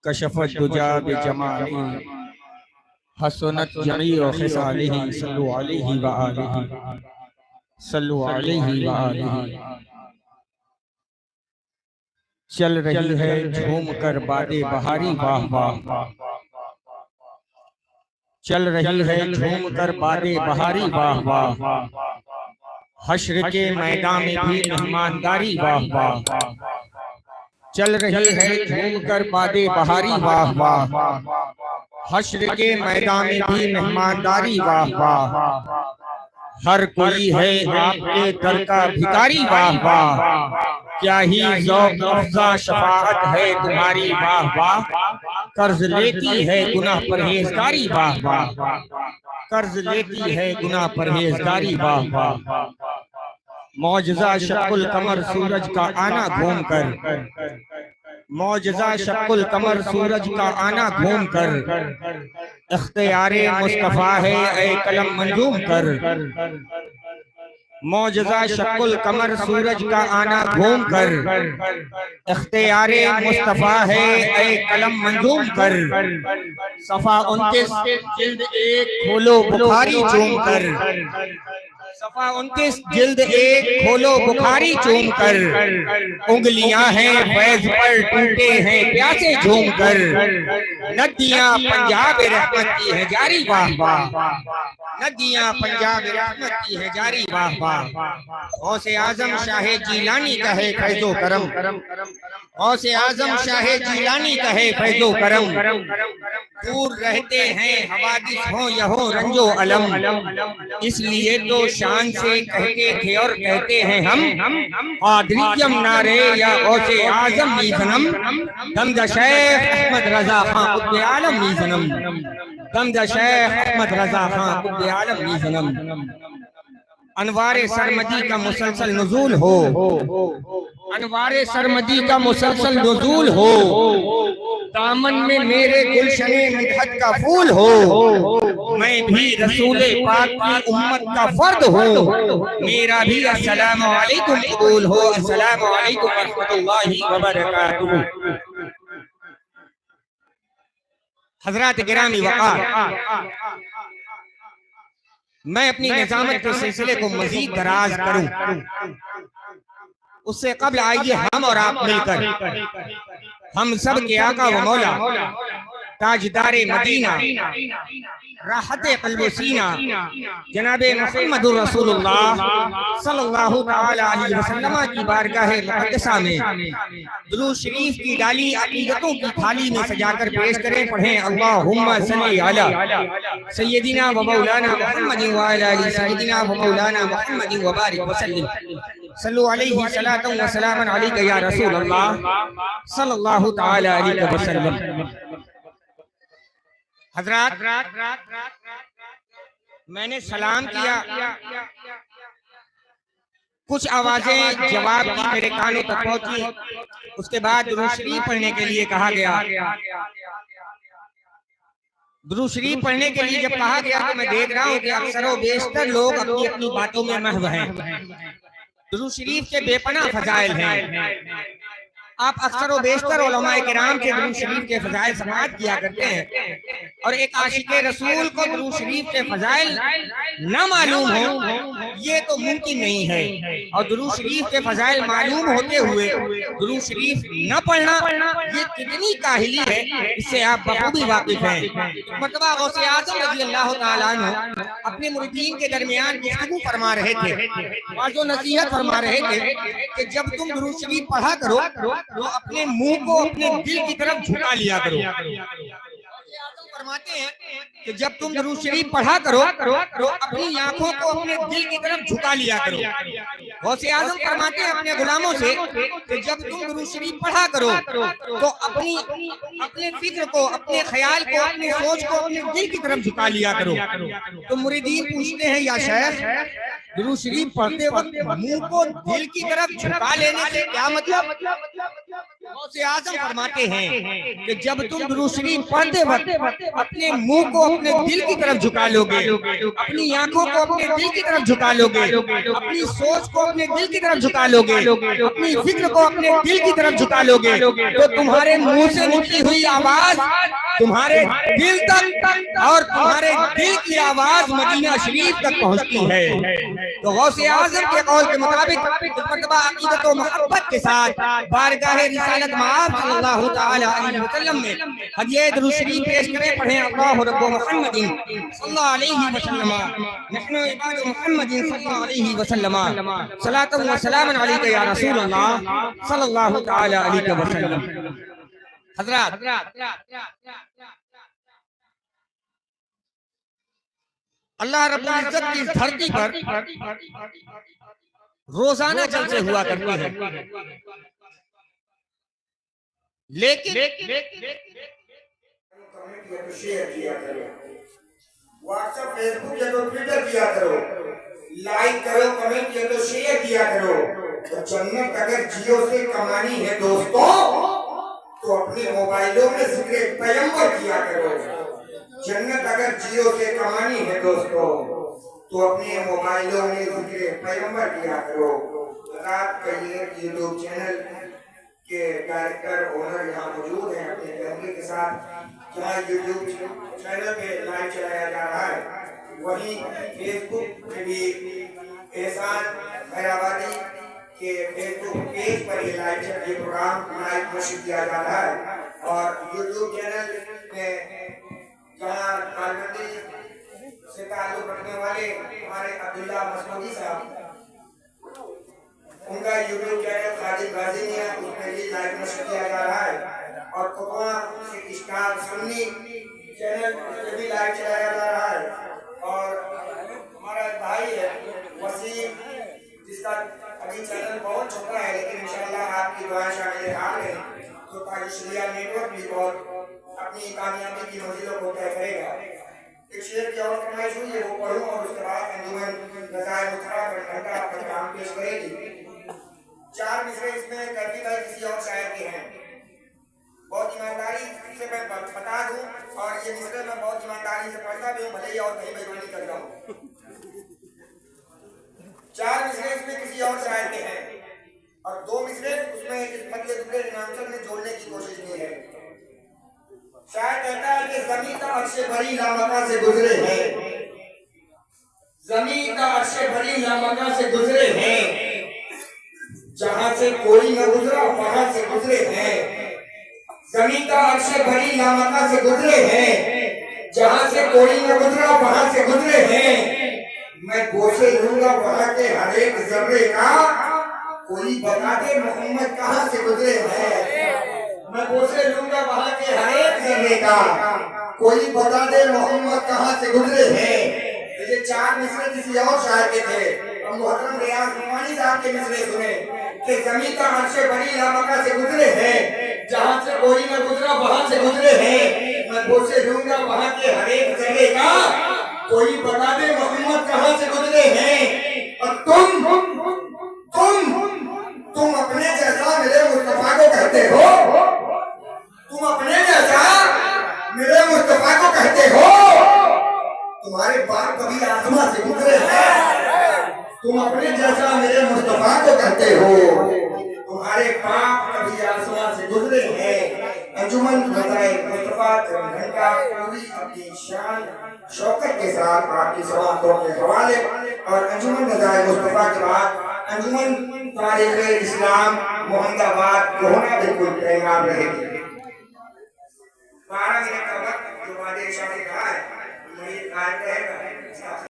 कशफत दुजा बिजमाली हसनत जमीउ खिसालिही सल्लु अलैहि व आलिही सल्लु अलैहि व आलिही। चल रही है झूम कर बादे बहारी वाह वाह, चल रही है झूम कर बादे बहारी वाह वाह। हश्र के मैदान में भी मेहमानदारी वाह वाह, चल रही है झूम कर बादे बहारी वाह वाह। हश्र के मैदान में भी मेहमानदारी वाह वाह। हर कोई है आपके दर का भिखारी वाह वाह। क्या ही ज़ौक़ अफ़ज़ा शफ़ाअत है तुम्हारी वाह वाह। कर्ज लेती है गुनाह परहेज़गारी वाह वाह, कर्ज लेती है गुनाह परहेज़गारी वाह वाह। मौजज़ा शक्कुल कमर सूरज का आना घूम कर, मौजज़ा शक्कुल कमर सूरज का आना घूम कर। इख्तियारे मुस्तफ़ा है ऐ कलम मंजूम कर। मौजज़ा शक्कुल कमर सूरज का आना घूम कर। इख्तियारे मुस्तफ़ा है ऐ कलम मंजूम कर। सफ़ा 29 जिल्द 1 खोलो बुखारी चूम कर। सफ़ा 29 जिल्द 1 खोलो बुखारी चूम कर। उंगलियां हैं फैज़ पर टूटे हैं प्यासे झूम कर। नदियां पंजाब रहमत की है जारी वाह वाह, नदियां पंजाब रहमत की है जारी वाह वाह। गौसे आज़म शाहे जीलानी का है फैज़ो करम, गौसे आज़म शाहे जीलानी का है फैज़ो करम। दूर रहते हैं हवादिस हो यहो रंजो अलम, इसलिए तो शान से कहते थे और कहते हैं हम कादरियम नारे या गौसे आज़म मीज़नम। दमदा शेख अहमद रज़ा खां कुत्बे आलम मीज़नम, दमदा शेख अहमद रज़ा खां कुत्बे आलम मीज़नम। अनवारे सरमदी का मुसलसल नुज़ूल हो, अनवारे सरमदी का मुसलसल नुज़ूल हो। दामन में मेरे गुलशने मिदहत का फूल हो। मैं भी रसूले पाक की उम्मत का फर्द हूँ। मेरा भी अस्सलामु अलैकुम कबूल हो। अस्सलामु अलैकुम व रहमतुल्लाहि व बरकातुहू। हज़रात गिरामी वक़ार, मैं अपनी निज़ामत के सिलसिले को मज़ीद दराज करूं, उससे कबल आइए हम और आप मिलकर हम सब के आका व मौला ताजदारे मदीना राहते क़ल्ब सीना जनाबे मुहम्मदुर रसूलुल्लाह सल्लल्लाहु तआला अलैहि वसल्लम की बारगाह मुक़द्दसा में दुरूद शरीफ की डाली अक़ीदतों की थाली में सजाकर पेश करें। पढ़ें अल्लाहुम्मा सल्ली अला सय्यदिना व मौलाना मुहम्मदिन व अला आलि सय्यदिना व मौलाना मुहम्मदिन व बारिक व सल्लिम। सल्लु अलैहि सलातन व सलामन अलैका या रसूलल्लाह सल्लल्लाहु तआला अलैहि वसल्लम। हज़रात, मैंने सलाम किया, कुछ आवाजें जवाब की मेरे कानों तक पहुंची। उसके बाद दुरूद शरीफ पढ़ने के लिए कहा गया। दुरूद शरीफ पढ़ने के लिए जब कहा गया तो मैं देख रहा हूँ कि अक्सर व बेशतर लोग अपनी अपनी बातों में महव हैं। दुरूद शरीफ के बेपनाह फजाइल हैं। आप अक्सर व बेशतर उलमाए किराम से दुरूद शरीफ के फजाइल समाअत किया करते हैं, और एक आशिके रसूल को दुरूद शरीफ के फजाइल न मालूम हो ये तो मुमकिन नहीं है। और दुरूद शरीफ के फजाइल मालूम होते हुए दुरूद शरीफ न पढ़ना ये कितनी काहिली है, इससे आप बखूबी वाकिफ हैं। मर्तबा गौसे आज़म रज़ियल्लाहु तआला अन्हु अपने मुरीदीन के दरमियान गुफ्तगू फरमा रहे थे, वाज़ो नसीहत फरमा रहे थे कि जब तुम दुरूद शरीफ पढ़ा करो तो अपने मुंह को अपने दिल की तरफ झुका लिया करो। फरमाते हैं कि जब तुम दुरूद शरीफ पढ़ा करो तो अपनी आंखों को अपने दिल की तरफ झुका लिया करो। गौसे आज़म फरमाते हैं अपने गुलामों से कि जब तुम दुरूद शरीफ पढ़ा करो तो अपने फिक्र को, अपने ख्याल को, अपनी सोच को अपने दिल की तरफ झुका लिया करो। तो मुरीदीन पूछते हैं या शेख, दुरूद शरीफ पढ़ते वक्त मुंह को दिल की तरफ झुका लेने से क्या मतलब? गौसे आजम फरमाते हैं कि जब तुम दुरूद शरीफ पढ़ते वक्त अपने मुंह को अपने दिल की तरफ झुका लोगे, अपनी आंखों को अपने दिल की तरफ झुका लोगे, अपनी सोच को अपने दिल की तरफ झुका लोगे, अपनी फिक्र को अपने दिल की तरफ झुका लोगे, तो तुम्हारे मुंह से निकली हुई आवाज तुम्हारे दिल तक और तुम्हारे दिल की आवाज मदीना शरीफ तक पहुंचती है। तो गौसे आजम के कौल के मुताबिक मर्तबा अकीदत और मोहब्बत के साथ बारगाह रिसालत मआब सल्लल्लाहु तआला अलैहि वसल्लम में हदिया दुरूद शरीफ पेश करें। पढ़ें अल्लाहु रब्बु मुहम्मदिन सल्लल्लाहु अलैहि वसल्लम नहनु इबादु मुहम्मदिन सल्लल्लाहु अलैहि वसल्लम सलातु व सलामुन अलैका या रसूल अल्लाह सल्लल्लाहु तआला अलैहि वसल्लम। हजरत अल्लाह रब्बुल इज्जत की धरती पर रोजाना जलसे हुआ करते हैं, लेकिन शेयर किया करो, व्हाट्सएप फेसबुक या तो ट्विटर किया करो, लाइक करो, कमेंट किया तो शेयर किया करो। तो जन्नत अगर जियो से कमानी है दोस्तों तो अपने मोबाइलों में जिक्र पैगंबर किया करो। जन्नत अगर जियो से कमानी है दोस्तों तो अपने मोबाइलों में जिक्र पैगंबर किया करो। रात का ये यूट्यूब चैनल के डायरेक्टर ओनर यहाँ मौजूद हैं अपने फैमिली के साथ। जहाँ यूट्यूब चैनल पे लाइव चलाया जा रहा है, वहीं फेसबुक पे भी एहसान हैदराबादी के फेसबुक पेज पर ये लाइव ये प्रोग्राम लाइव नशर किया जा रहा है। और यूट्यूब चैनल में जहाँ कालबंदी से ताल्लुक रखने वाले हमारे अब्दुल्ला मसूदी साहब, उनका यूट्यूब चैनल खादिम गाजी में है, उसमें भी लाइव नशर किया जा रहा है। और कोकोआ से स्टार सुन्नी चैनल पे भी लाइव चलाया जा रहा है। और हमारा भाई है वसीम, जिसका अभी चैनल बहुत छोटा है, लेकिन इंशाअल्लाह आपकी दुआ शामिल हाल है तो ताजिशरिया नेटवर्क भी बहुत अपनी कामयाबी की मंजिलों को तय करेगा। एक शेर की और फरमाइश हुई है, वो पढ़ूं और उसके बाद अंजुमन नज़ाए मुतरा कर घंटा अपना काम पेश करेगी। 4 मिसरे इसमें करती है किसी और शायर के हैं। बहुत ईमानदारी से मैं बता दूं, और ये मिसरे मैं बहुत ईमानदारी से पढ़ता भी हूँ, भले ही और कहीं बेईमानी करता हूँ। 4 मिसरे इसमें किसी और शायर के हैं और 2 मिसरे उसमें इस मध्य दुबले इमाम ने जोड़ने की कोशिश की है। शायर कहता है कि ज़मीन का अर्शे भरी लामका से गुजरे हैं, ज़मीन का अर्शे भरी लामका से गुजरे हैं, जहां से कोई न गुजरा वहां से गुजरे हैं। ज़मीन का अर्शे भरी लामका से गुजरे हैं, जहां से कोई न गुजरा वहां से गुजरे हैं। मैं गोशे लूंगा वहां के हर एक जर्रे का, कोई बता दे मोहम्मद कहां से गुजरे हैं। मैं गोशे लूंगा वहां के हर एक जर्रे का, कोई बता दे मोहम्मद कहां से गुजरे हैं। ये 4 मिसरे किसी और शायर के थे। हम मोहतरम रियाज नुमानी साहब के मिसरे सुने कि ज़मीन का अर्शे भरी लामका से गुजरे हैं, जहां से कोई न गुजरा वहां से गुजरे हैं। मैं गोशे लूंगा वहां के हर एक जर्रे का, कोई बता दे मोहम्मद कहां से गुजरे हैं। और तुम अपने जैसा मेरे मुस्तफा को कहते हो, तुम अपने जैसा मेरे मुस्तफा को कहते हो। तुम्हारे बाप कभी आसमां से गुजरे हैं, तुम अपने जैसा मेरे मुस्तफा को कहते हो। तुम्हारे बाप कभी आसमां से गुजरे हैं। अंजुमन नज़ाए मुस्तफा घंटा पूरी अपनी शान शौकत के साथ आपकी समातों के हवाले। और अंजुमन नज़ाए मुस्तफा के बाद अंजुमन तारीख़ इस्लाम मोहम्मदाबाद कोहना बिल्कुल तैयार रहेगी। 12 मिनट का वक्त जो बादशाह ने कहा है वही कायम रहेगा।